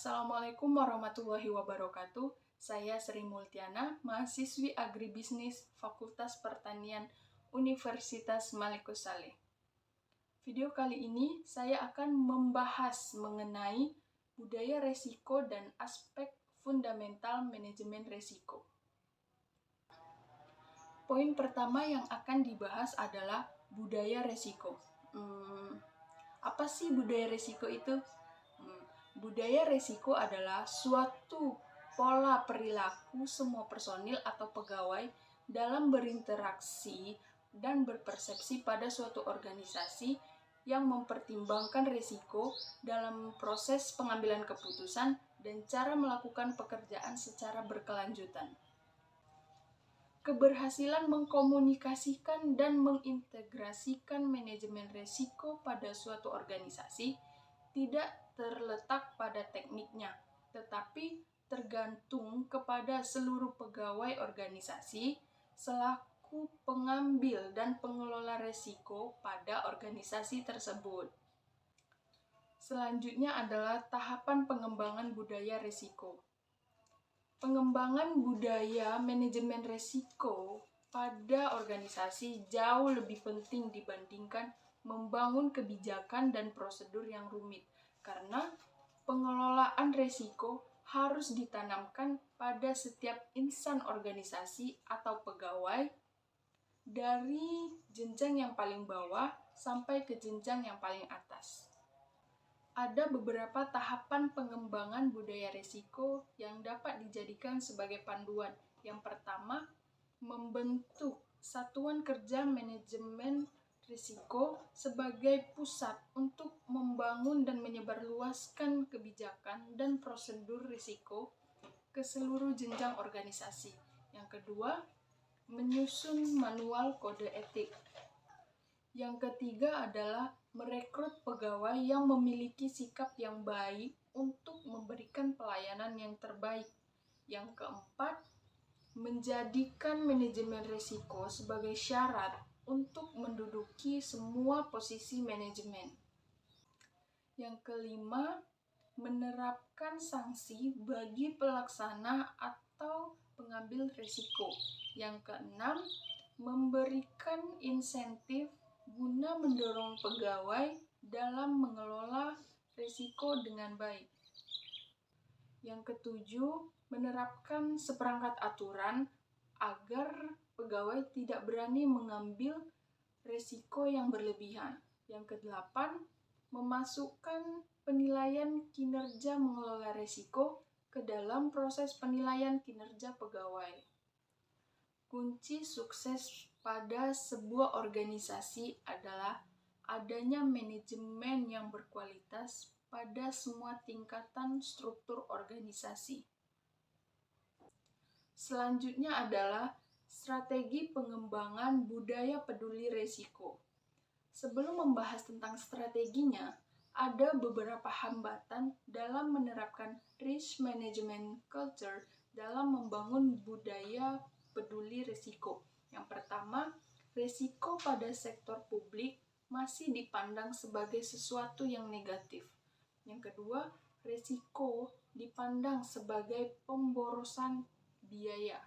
Assalamualaikum warahmatullahi wabarakatuh. Saya Sri Multiana, mahasiswi Agribisnis Fakultas Pertanian Universitas Malikus Saleh. Video kali ini saya akan membahas mengenai budaya resiko dan aspek fundamental manajemen resiko. Poin pertama yang akan dibahas adalah budaya resiko. Apa sih budaya resiko itu? Budaya resiko adalah suatu pola perilaku semua personil atau pegawai dalam berinteraksi dan berpersepsi pada suatu organisasi yang mempertimbangkan resiko dalam proses pengambilan keputusan dan cara melakukan pekerjaan secara berkelanjutan. Keberhasilan mengkomunikasikan dan mengintegrasikan manajemen resiko pada suatu organisasi tidak terletak pada tekniknya, tetapi tergantung kepada seluruh pegawai organisasi selaku pengambil dan pengelola resiko pada organisasi tersebut. Selanjutnya adalah tahapan pengembangan budaya resiko. Pengembangan budaya manajemen resiko pada organisasi jauh lebih penting dibandingkan membangun kebijakan dan prosedur yang rumit, karena pengelolaan resiko harus ditanamkan pada setiap insan organisasi atau pegawai dari jenjang yang paling bawah sampai ke jenjang yang paling atas. Ada beberapa tahapan pengembangan budaya resiko yang dapat dijadikan sebagai panduan. Yang pertama, membentuk satuan kerja manajemen risiko sebagai pusat untuk membangun dan menyebarluaskan kebijakan dan prosedur risiko ke seluruh jenjang organisasi. Yang kedua, menyusun manual kode etik. Yang ketiga adalah merekrut pegawai yang memiliki sikap yang baik untuk memberikan pelayanan yang terbaik. Yang keempat, menjadikan manajemen risiko sebagai syarat untuk menduduki semua posisi manajemen. Yang kelima, menerapkan sanksi bagi pelaksana atau pengambil risiko. Yang keenam, memberikan insentif guna mendorong pegawai dalam mengelola risiko dengan baik. Yang ketujuh, menerapkan seperangkat aturan agar pegawai tidak berani mengambil risiko yang berlebihan. Yang kedelapan, memasukkan penilaian kinerja mengelola risiko ke dalam proses penilaian kinerja pegawai. Kunci sukses pada sebuah organisasi adalah adanya manajemen yang berkualitas pada semua tingkatan struktur organisasi. Selanjutnya adalah strategi pengembangan budaya peduli risiko. Sebelum membahas tentang strateginya, ada beberapa hambatan dalam menerapkan risk management culture dalam membangun budaya peduli risiko. Yang pertama, risiko pada sektor publik masih dipandang sebagai sesuatu yang negatif. Yang kedua, risiko dipandang sebagai pemborosan biaya.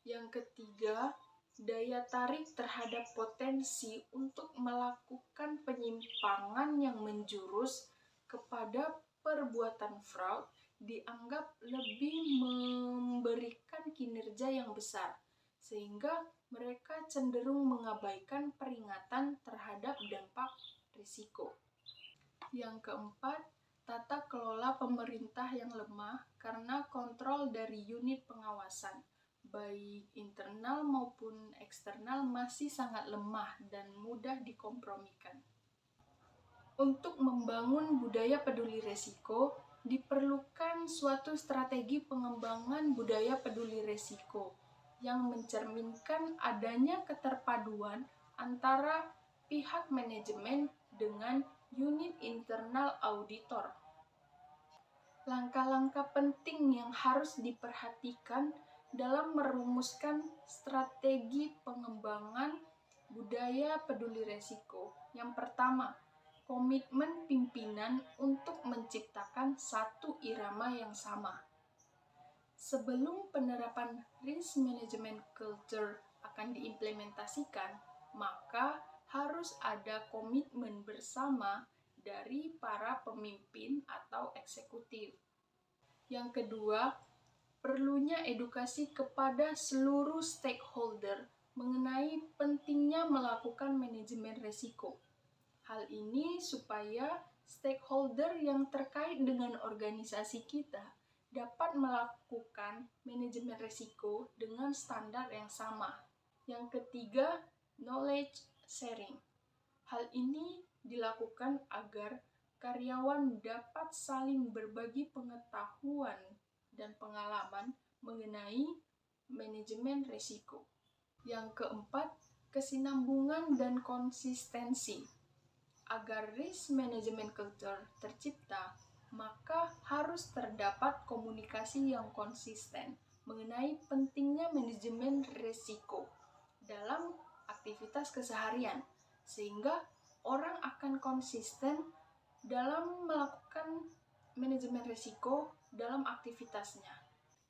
Yang ketiga, daya tarik terhadap potensi untuk melakukan penyimpangan yang menjurus kepada perbuatan fraud dianggap lebih memberikan kinerja yang besar, sehingga mereka cenderung mengabaikan peringatan terhadap dampak risiko. Yang keempat, tata kelola pemerintah yang lemah karena kontrol dari unit pengawasan, baik internal maupun eksternal, masih sangat lemah dan mudah dikompromikan. Untuk membangun budaya peduli risiko, diperlukan suatu strategi pengembangan budaya peduli risiko yang mencerminkan adanya keterpaduan antara pihak manajemen dengan unit internal auditor. Langkah-langkah penting yang harus diperhatikan dalam merumuskan strategi pengembangan budaya peduli risiko. Yang pertama, komitmen pimpinan untuk menciptakan satu irama yang sama. Sebelum penerapan risk management culture akan diimplementasikan, maka harus ada komitmen bersama dari para pemimpin atau eksekutif. Yang kedua, perlunya edukasi kepada seluruh stakeholder mengenai pentingnya melakukan manajemen risiko. Hal ini supaya stakeholder yang terkait dengan organisasi kita dapat melakukan manajemen risiko dengan standar yang sama. Yang ketiga, knowledge sharing. Hal ini dilakukan agar karyawan dapat saling berbagi pengetahuan dan pengalaman mengenai manajemen risiko. Yang keempat, kesinambungan dan konsistensi. Agar risk management culture tercipta, maka harus terdapat komunikasi yang konsisten mengenai pentingnya manajemen risiko dalam aktivitas keseharian, sehingga orang akan konsisten dalam melakukan manajemen risiko dalam aktivitasnya.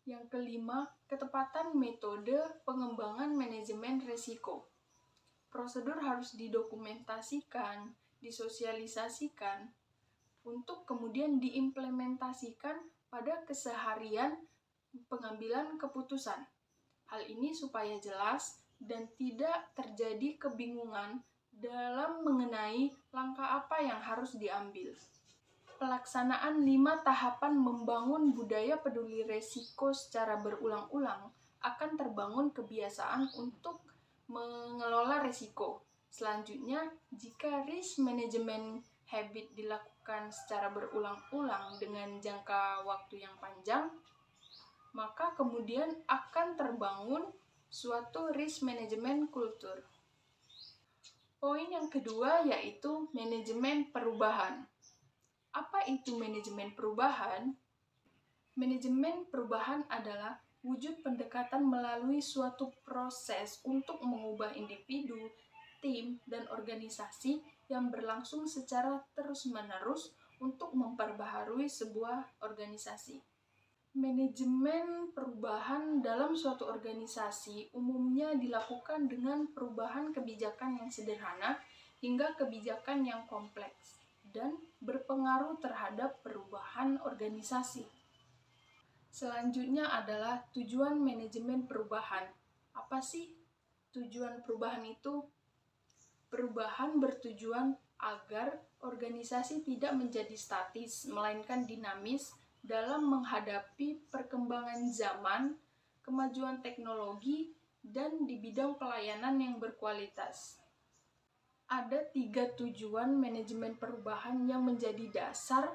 Yang kelima, ketepatan metode pengembangan manajemen risiko. Prosedur harus didokumentasikan, disosialisasikan, untuk kemudian diimplementasikan pada keseharian pengambilan keputusan. Hal ini supaya jelas dan tidak terjadi kebingungan dalam mengenai langkah apa yang harus diambil. Pelaksanaan 5 tahapan membangun budaya peduli risiko secara berulang-ulang akan terbangun kebiasaan untuk mengelola risiko. Selanjutnya, jika risk management habit dilakukan secara berulang-ulang dengan jangka waktu yang panjang, maka kemudian akan terbangun suatu risk management culture. Poin yang kedua yaitu manajemen perubahan. Apa itu manajemen perubahan? Manajemen perubahan adalah wujud pendekatan melalui suatu proses untuk mengubah individu, tim, dan organisasi yang berlangsung secara terus-menerus untuk memperbaharui sebuah organisasi. Manajemen perubahan dalam suatu organisasi umumnya dilakukan dengan perubahan kebijakan yang sederhana hingga kebijakan yang kompleks dan berpengaruh terhadap perubahan organisasi. Selanjutnya adalah tujuan manajemen perubahan. Apa sih tujuan perubahan itu? Perubahan bertujuan agar organisasi tidak menjadi statis, melainkan dinamis dalam menghadapi perkembangan zaman, kemajuan teknologi, dan di bidang pelayanan yang berkualitas. Ada 3 tujuan manajemen perubahan yang menjadi dasar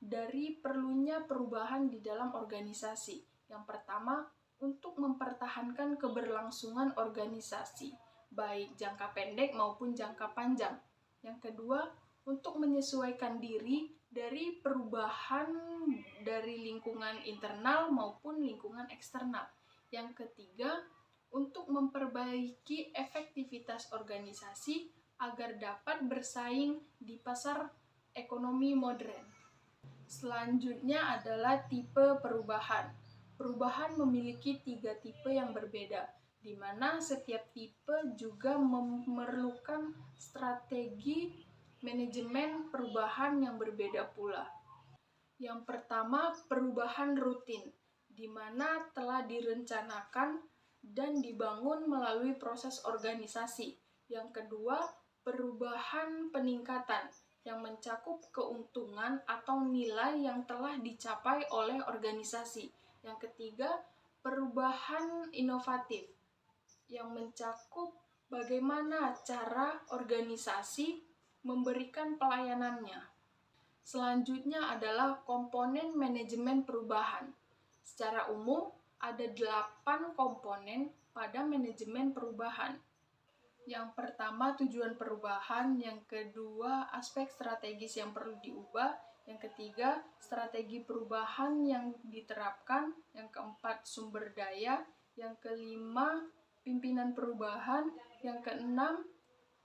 dari perlunya perubahan di dalam organisasi. Yang pertama, untuk mempertahankan keberlangsungan organisasi, baik jangka pendek maupun jangka panjang. Yang kedua, untuk menyesuaikan diri dari perubahan dari lingkungan internal maupun lingkungan eksternal. Yang ketiga, untuk memperbaiki efektivitas organisasi agar dapat bersaing di pasar ekonomi modern. Selanjutnya adalah tipe perubahan. Perubahan memiliki 3 tipe yang berbeda, di mana setiap tipe juga memerlukan strategi manajemen perubahan yang berbeda pula. Yang pertama, perubahan rutin, di mana telah direncanakan dan dibangun melalui proses organisasi. Yang kedua, perubahan peningkatan, yang mencakup keuntungan atau nilai yang telah dicapai oleh organisasi. Yang ketiga, perubahan inovatif, yang mencakup bagaimana cara organisasi memberikan pelayanannya. Selanjutnya adalah komponen manajemen perubahan. Secara umum, ada 8 komponen pada manajemen perubahan. Yang pertama, tujuan perubahan. Yang kedua, aspek strategis yang perlu diubah. Yang ketiga, strategi perubahan yang diterapkan. Yang keempat, sumber daya. Yang kelima, pimpinan perubahan. Yang keenam,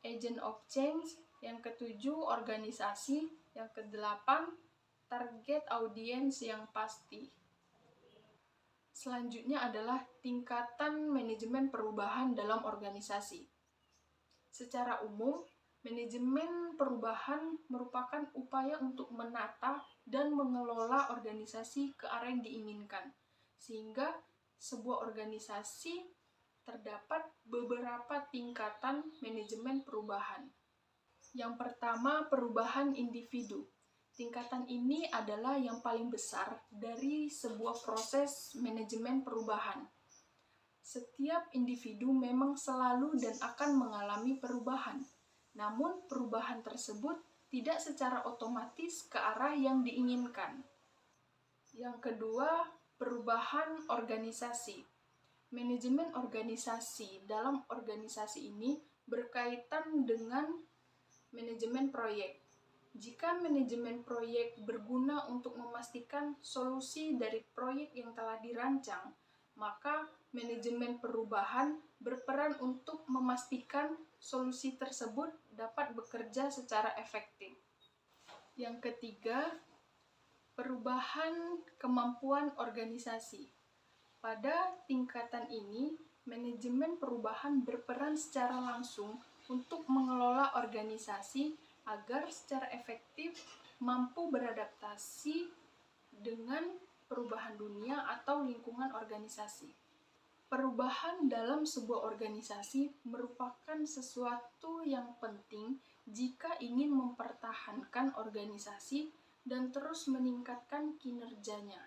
agent of change. Yang ketujuh, organisasi. Yang kedelapan, target audiens yang pasti. Selanjutnya adalah tingkatan manajemen perubahan dalam organisasi. Secara umum, manajemen perubahan merupakan upaya untuk menata dan mengelola organisasi ke arah yang diinginkan, sehingga sebuah organisasi terdapat beberapa tingkatan manajemen perubahan. Yang pertama, perubahan individu. Tingkatan ini adalah yang paling besar dari sebuah proses manajemen perubahan. Setiap individu memang selalu dan akan mengalami perubahan, namun perubahan tersebut tidak secara otomatis ke arah yang diinginkan. Yang kedua, perubahan organisasi. Manajemen organisasi. Dalam organisasi ini berkaitan dengan manajemen proyek. Jika manajemen proyek berguna untuk memastikan solusi dari proyek yang telah dirancang, maka manajemen perubahan berperan untuk memastikan solusi tersebut dapat bekerja secara efektif. Yang ketiga, perubahan kemampuan organisasi. Pada tingkatan ini, manajemen perubahan berperan secara langsung untuk mengelola organisasi agar secara efektif mampu beradaptasi dengan perubahan dunia atau lingkungan organisasi. Perubahan dalam sebuah organisasi merupakan sesuatu yang penting jika ingin mempertahankan organisasi dan terus meningkatkan kinerjanya.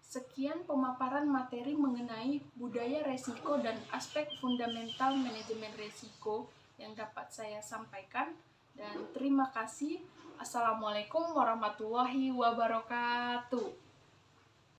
Sekian pemaparan materi mengenai budaya resiko dan aspek fundamental manajemen resiko yang dapat saya sampaikan. Dan terima kasih. Assalamualaikum warahmatullahi wabarakatuh.